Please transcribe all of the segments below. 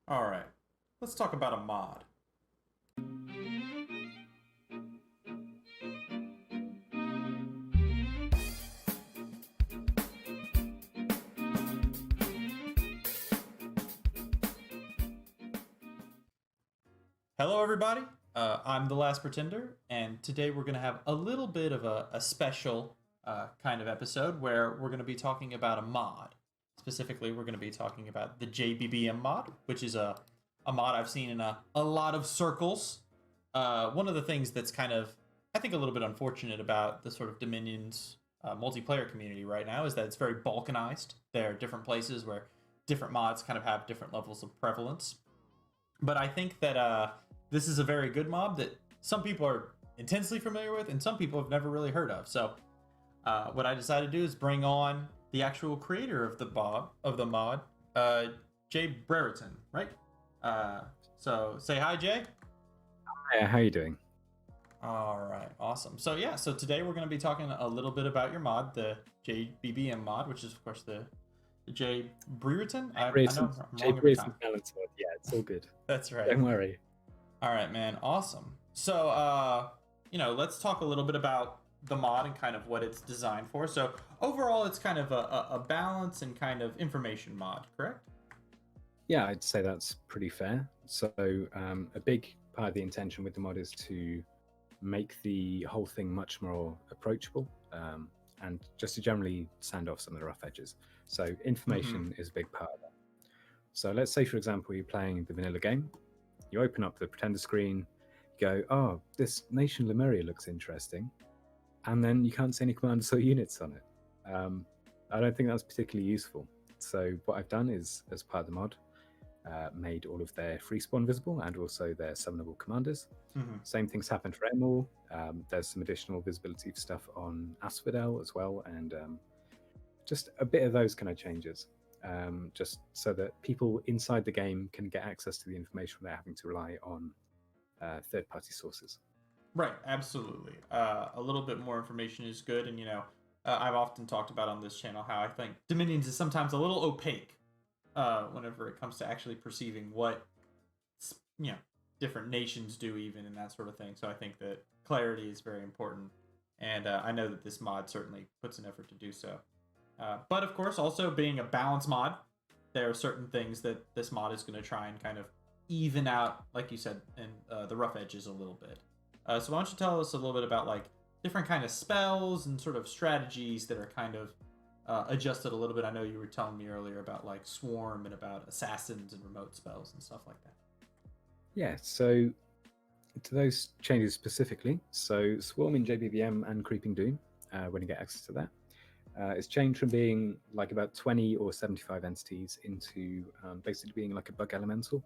All right, let's talk about a mod. Hello, everybody. I'm the Last Pretender, and today we're going to have a little bit of a special kind of episode where we're going to be talking about a mod. Specifically, we're going to be talking about the jBBM mod, which is a mod I've seen in a lot of circles. One of the things that's kind of, I think, a little bit unfortunate about the sort of Dominion's multiplayer community right now is that it's very balkanized. There are different places where different mods kind of have different levels of prevalence. But I think that this is a very good mob that some people are intensely familiar with and some people have never really heard of. So what I decided to do is bring on the actual creator of the mod, Jay Brereton, right? So say hi, Jay. Hey, how you doing? All right, awesome. So yeah, so today we're going to be talking a little bit about your mod, the jBBM mod, which is of course the Jay Brereton. I know I'm Jay wrong every time. Brereton Balance Mod. Yeah, it's all good. That's right. Don't worry. All right, man. Awesome. So, let's talk a little bit about the mod and kind of what it's designed for. So, overall, it's kind of a balance and kind of information mod, correct? Yeah, I'd say that's pretty fair. So, a big part of the intention with the mod is to make the whole thing much more approachable and just to generally sand off some of the rough edges. So, information is a big part of that. So, let's say, for example, you're playing the vanilla game. You open up the pretender screen, you go, oh, this nation Lemuria looks interesting, and then you can't see any commanders or units on it. I don't think that's particularly useful. So what I've done is, as part of the mod, made all of their free spawn visible and also their summonable commanders. Same things happen for Emil. There's some additional visibility for stuff on Asphodel as well, and just a bit of those kind of changes. Just so that people inside the game can get access to the information without having to rely on third-party sources. Right, absolutely. A little bit more information is good, and I've often talked about on this channel how I think Dominions is sometimes a little opaque whenever it comes to actually perceiving what different nations do, even and that sort of thing. So I think that clarity is very important, and I know that this mod certainly puts an effort to do so. But of course, also being a balance mod, there are certain things that this mod is going to try and kind of even out, like you said, in the rough edges a little bit. So why don't you tell us a little bit about like different kind of spells and sort of strategies that are kind of adjusted a little bit. I know you were telling me earlier about like Swarm and about assassins and remote spells and stuff like that. Yeah, so to those changes specifically, so Swarm in jBBM and Creeping Doom, when you get access to that, it's changed from being like about 20 or 75 entities into basically being like a bug elemental,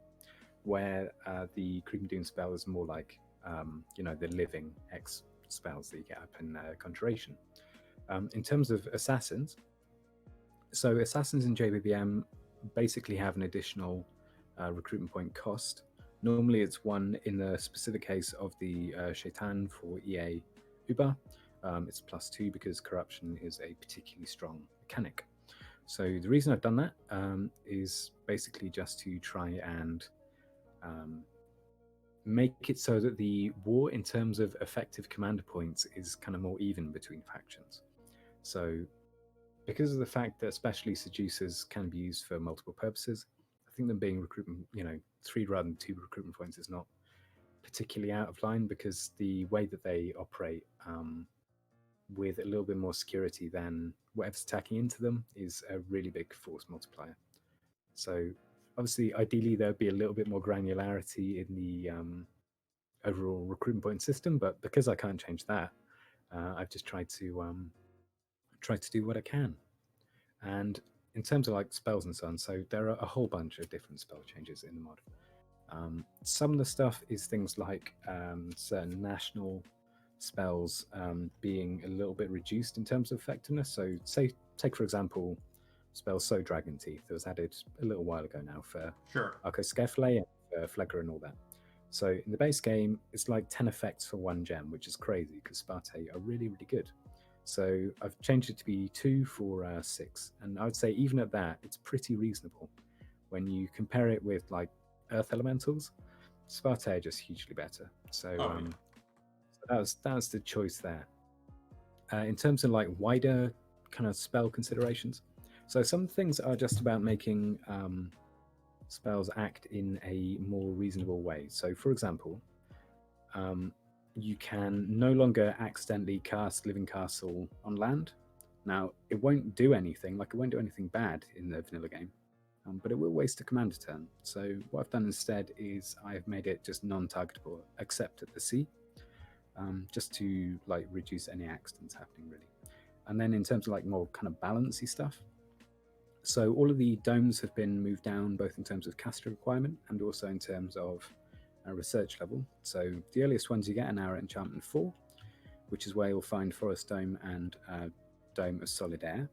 where the Creeping Doom spell is more like, the living X spells that you get up in Conjuration. In terms of assassins, so assassins in jBBM basically have an additional recruitment point cost. Normally it's one in the specific case of the Shaitan for EA Uber. It's +2 because corruption is a particularly strong mechanic. So the reason I've done that is basically just to try and make it so that the war in terms of effective commander points is kind of more even between factions. So because of the fact that especially seducers can be used for multiple purposes, I think them being recruitment, 3 rather than 2 recruitment points is not particularly out of line, because the way that they operate with a little bit more security than whatever's attacking into them is a really big force multiplier. So obviously, ideally, there'd be a little bit more granularity in the overall recruitment point system, but because I can't change that, I've just tried to do what I can. And in terms of like spells and so on, so there are a whole bunch of different spell changes in the mod. Some of the stuff is things like certain national spells being a little bit reduced in terms of effectiveness. So take for example, spell So Dragon Teeth that was added a little while ago now for Arco Scefle and Phlegra and all that. So in the base game, it's like 10 effects for 1 gem, which is crazy because Spartae are really, really good. So I've changed it to be 2 for 6. And I would say even at that, it's pretty reasonable when you compare it with like earth elementals. Spartae are just hugely better. So, Oh yeah. so that was the choice there. In terms of like wider kind of spell considerations, so some things are just about making spells act in a more reasonable way. So, for example, you can no longer accidentally cast Living Castle on land. Now, it won't do anything, like it won't do anything bad in the vanilla game, but it will waste a commander turn. So what I've done instead is I've made it just non-targetable, except at the sea, just to like reduce any accidents happening, really. And then in terms of like more kind of balancey stuff, so all of the domes have been moved down, both in terms of caster requirement and also in terms of research level. So the earliest ones you get are now at enchantment 4, which is where you'll find Forest Dome and Dome of Solid Air.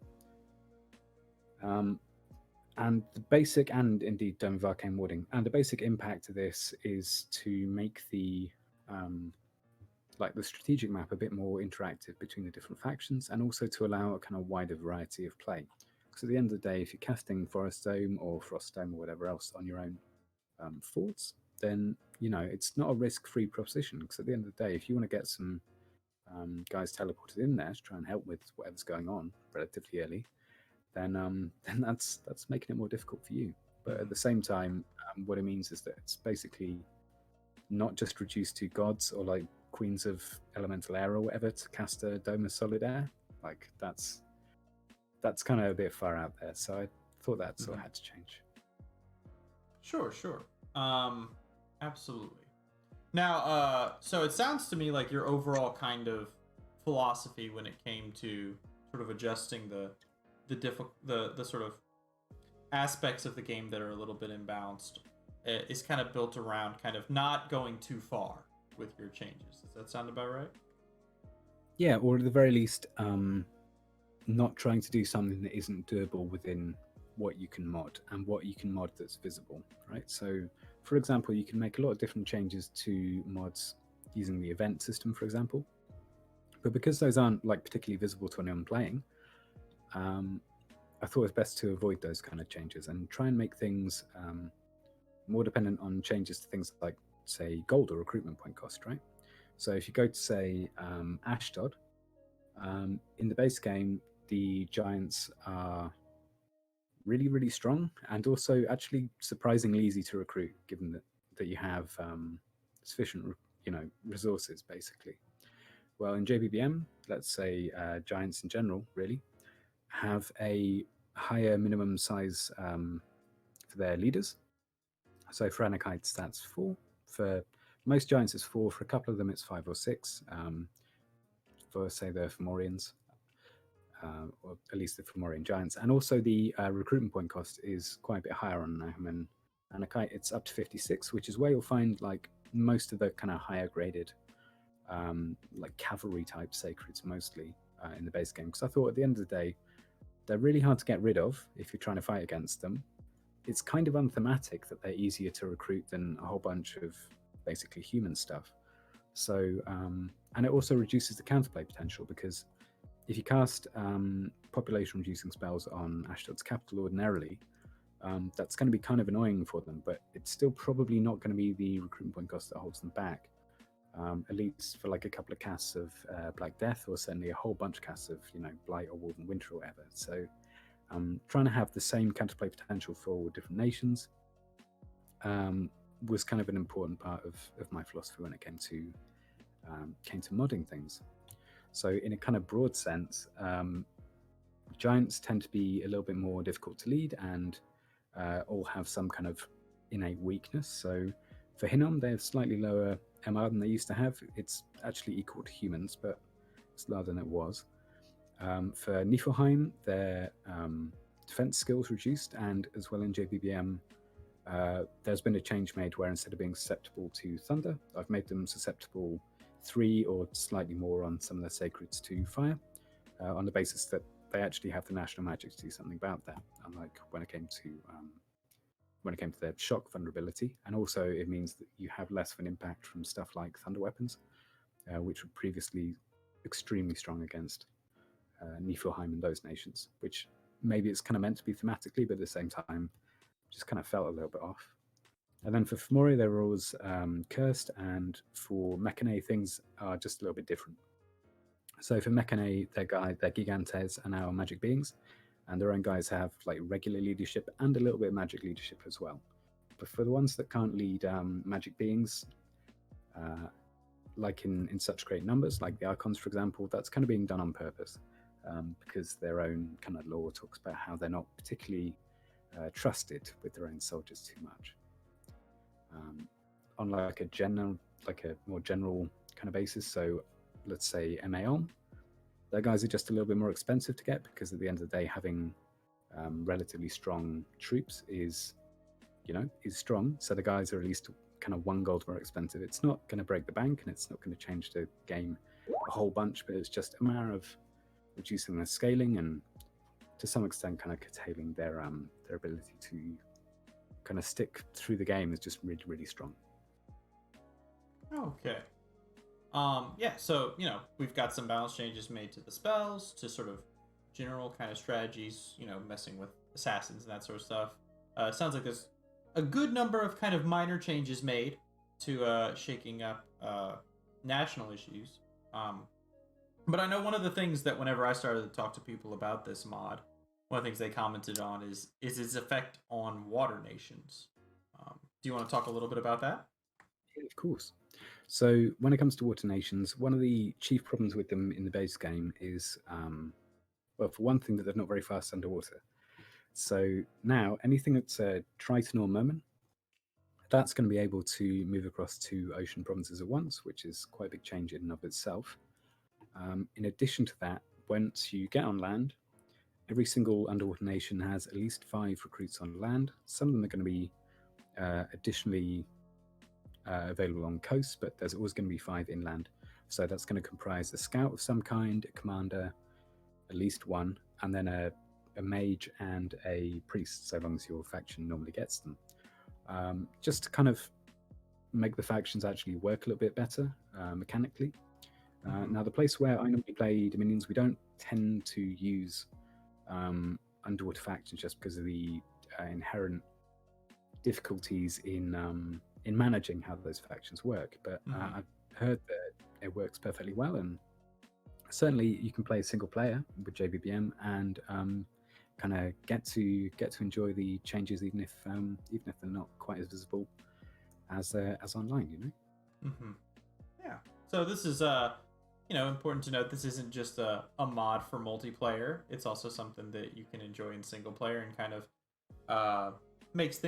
And the basic, and indeed Dome of Arcane Warding, and the basic impact of this is to make the like the strategic map a bit more interactive between the different factions, and also to allow a kind of wider variety of play. Because at the end of the day, if you're casting Forest Dome or Frost Dome or whatever else on your own forts, then it's not a risk-free proposition. Because at the end of the day, if you want to get some guys teleported in there to try and help with whatever's going on relatively early, then that's making it more difficult for you. But at the same time, what it means is that it's basically not just reduced to gods or like queens of elemental air or whatever to cast a Dome of Solid Air. Like that's kind of a bit far out there. So I thought that sort of had to change. Sure. Absolutely. Now, so it sounds to me like your overall kind of philosophy when it came to sort of adjusting the sort of aspects of the game that are a little bit imbalanced is kind of built around kind of not going too far with your changes. Does that sound about right? Yeah, or at the very least, not trying to do something that isn't doable within what you can mod and what you can mod that's visible, right? So, for example, you can make a lot of different changes to mods using the event system, for example. But because those aren't like particularly visible to anyone playing, I thought it was best to avoid those kind of changes and try and make things more dependent on changes to things like, say, gold or recruitment point cost, right? So if you go to, say, Ashdod, in the base game, the giants are really, really strong and also actually surprisingly easy to recruit, given that you have sufficient, resources, basically. Well, in jBBM, let's say giants in general, really, have a higher minimum size for their leaders. So for Anakites, that's 4. For most giants, it's 4. For a couple of them, it's 5 or 6. For, say, the Fomorians, or at least the Fomorian giants. And also the recruitment point cost is quite a bit higher on Nahum and Anakite. It's up to 56, which is where you'll find like most of the kind of higher graded like cavalry type sacreds mostly in the base game. Because I thought at the end of the day, they're really hard to get rid of if you're trying to fight against them. It's kind of unthematic that they're easier to recruit than a whole bunch of basically human stuff. So, and it also reduces the counterplay potential, because if you cast population reducing spells on Ashdod's capital ordinarily, that's going to be kind of annoying for them, but it's still probably not going to be the recruitment point cost that holds them back. At least for like a couple of casts of Black Death, or certainly a whole bunch of casts of Blight or Wolven Winter or whatever. So trying to have the same counterplay potential for all different nations was kind of an important part of my philosophy when it came to modding things. So in a kind of broad sense, giants tend to be a little bit more difficult to lead and all have some kind of innate weakness. So for Hinnom, they have slightly lower MR than they used to have. It's actually equal to humans, but it's lower than it was. For Niflheim, their defense skills reduced, and as well in jBBM, there's been a change made where instead of being susceptible to thunder, I've made them susceptible 3 or slightly more on some of their sacreds to fire, on the basis that they actually have the national magic to do something about that, unlike when it came to their shock vulnerability. And also it means that you have less of an impact from stuff like thunder weapons, which were previously extremely strong against Niflheim and those nations, which maybe it's kind of meant to be thematically, but at the same time just kind of felt a little bit off. And then for Fomori, they're always cursed, and for Mechane, things are just a little bit different. So for Mechane, their Gigantes are now magic beings, and their own guys have like regular leadership and a little bit of magic leadership as well. But for the ones that can't lead magic beings, uh, like in such great numbers, like the Archons, for example, that's kind of being done on purpose because their own kind of lore talks about how they're not particularly trusted with their own soldiers too much. On like a more general kind of basis, so let's say MAOM, their guys are just a little bit more expensive to get because at the end of the day, having relatively strong troops is strong. So the guys are at least kind of 1 gold more expensive. It's not going to break the bank and it's not going to change the game a whole bunch, but it's just a matter of reducing their scaling and to some extent kind of curtailing their ability to kind of stick through the game is just really, really strong. Okay. Yeah, so, we've got some balance changes made to the spells, to sort of general kind of strategies, messing with assassins and that sort of stuff. It sounds like there's a good number of kind of minor changes made to shaking up national issues. But I know one of the things that whenever I started to talk to people about this mod, one of the things they commented on is its effect on water nations. Do you want to talk a little bit about that? Yeah, of course. So when it comes to water nations, one of the chief problems with them in the base game is, well, for one thing, that they're not very fast underwater. So now anything that's a Triton or Merman, that's going to be able to move across 2 ocean provinces at once, which is quite a big change in and of itself. In addition to that, once you get on land, every single underwater nation has at least 5 recruits on land. Some of them are going to be additionally available on coast, but there's always going to be 5 inland. So that's going to comprise a scout of some kind, a commander, at least 1, and then a mage and a priest, so long as your faction normally gets them. Just to kind of make the factions actually work a little bit better mechanically. Now, the place where I normally play Dominions, we don't tend to use underwater factions just because of the inherent difficulties in managing how those factions work. But I've heard that it works perfectly well, and certainly you can play a single player with jBBM and kind of get to enjoy the changes, even if they're not quite as visible as online. Yeah. So this is important to note. This isn't just a mod for multiplayer. It's also something that you can enjoy in single player and kind of makes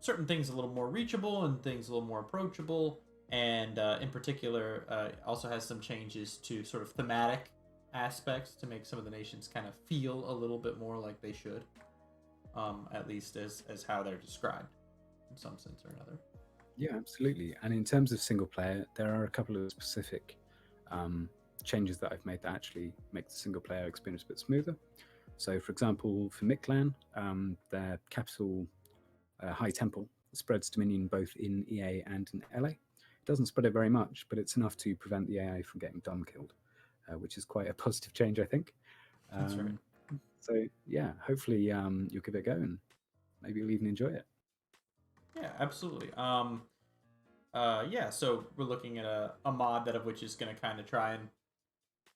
certain things a little more reachable and things a little more approachable. And in particular, also has some changes to sort of thematic aspects to make some of the nations kind of feel a little bit more like they should, at least as how they're described in some sense or another. Yeah, absolutely. And in terms of single player, there are a couple of specific changes that I've made that actually make the single player experience a bit smoother. So, for example, for Mictlan, their capital, High Temple, spreads Dominion both in EA and in LA. It doesn't spread it very much, but it's enough to prevent the AI from getting Dom killed, which is quite a positive change, I think. That's right. So, yeah, hopefully you'll give it a go and maybe you'll even enjoy it. Yeah, absolutely. Yeah, so we're looking at a mod that of which is going to kind of try and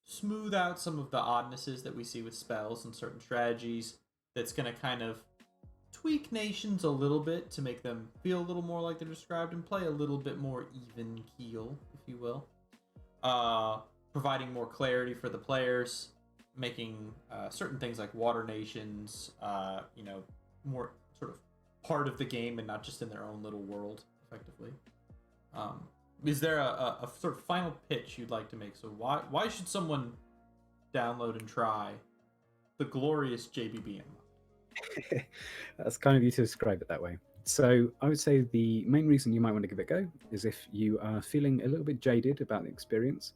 smooth out some of the oddnesses that we see with spells and certain strategies. That's going to kind of tweak nations a little bit to make them feel a little more like they're described and play a little bit more even keel, if you will. Providing more clarity for the players, making certain things like water nations, more sort of part of the game and not just in their own little world, effectively. Is there a sort of final pitch you'd like to make? So why should someone download and try the glorious jBBM? That's kind of you to describe it that way. So I would say the main reason you might want to give it a go is if you are feeling a little bit jaded about the experience.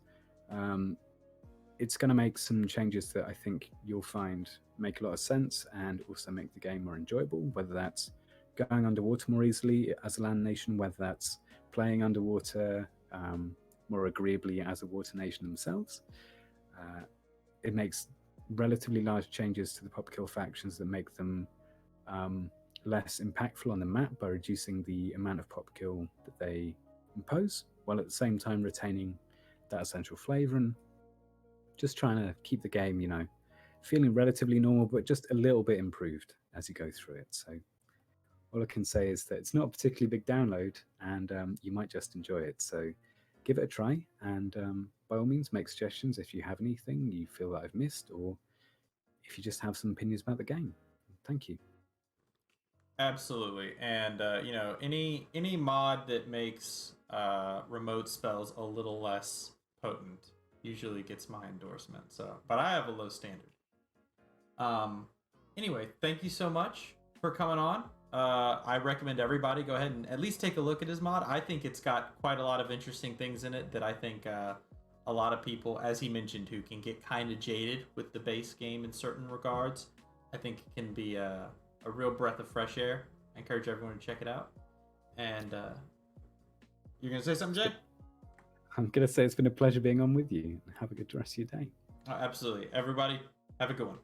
It's going to make some changes that I think you'll find make a lot of sense and also make the game more enjoyable, whether that's going underwater more easily as a land nation, whether that's playing underwater more agreeably as a water nation themselves. It makes relatively large changes to the pop kill factions that make them less impactful on the map by reducing the amount of pop kill that they impose, while at the same time retaining that essential flavor and just trying to keep the game, feeling relatively normal, but just a little bit improved as you go through it. So all I can say is that it's not a particularly big download, and you might just enjoy it. So give it a try, and by all means, make suggestions if you have anything you feel that I've missed, or if you just have some opinions about the game. Thank you. Absolutely, and any mod that makes remote spells a little less potent usually gets my endorsement. So, but I have a low standard. Anyway, thank you so much for coming on. I recommend everybody go ahead and at least take a look at his mod. I think it's got quite a lot of interesting things in it that I think a lot of people, as he mentioned, who can get kind of jaded with the base game in certain regards, I think it can be a real breath of fresh air. I encourage everyone to check it out. And you're going to say something, Jay? I'm going to say it's been a pleasure being on with you. Have a good rest of your day. Absolutely. Everybody, have a good one.